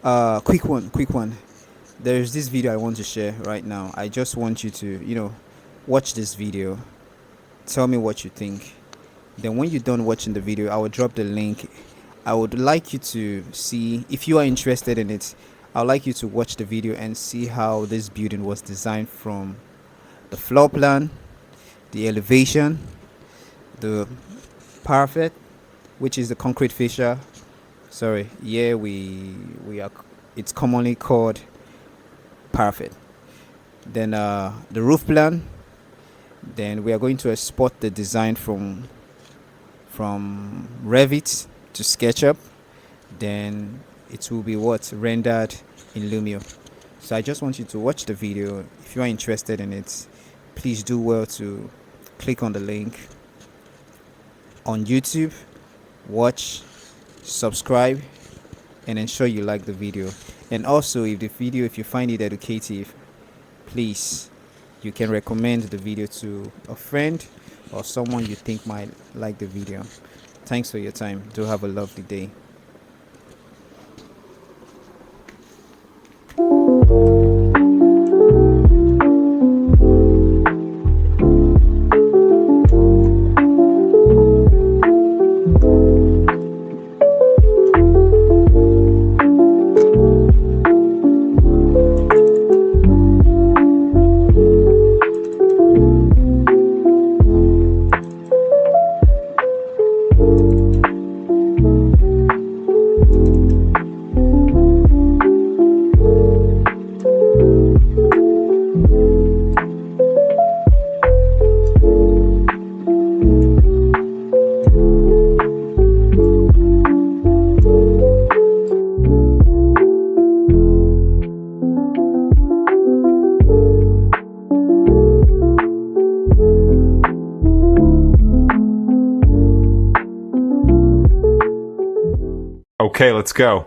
Quick one. There's this video I want to share right now. I just want you to, watch this video. Tell me what you think. Then when you're done watching the video, I will drop the link. I would like you to see, if you are interested in it, I'd like you to watch the video and see how this building was designed, from the floor plan, the elevation, the parapet, which is the concrete fascia. Sorry, yeah, we are, it's commonly called parapet. Then the roof plan. Then we are going to export the design from Revit to SketchUp. Then it will be rendered in Lumion. So I just want you to watch the video. If you are interested in it, please do well to click on the link on YouTube, watch, subscribe, and ensure you like the video. And also, if you find it educative, please, you can recommend the video to a friend or someone you think might like the video. Thanks for your time. Do have a lovely day. Okay, let's go.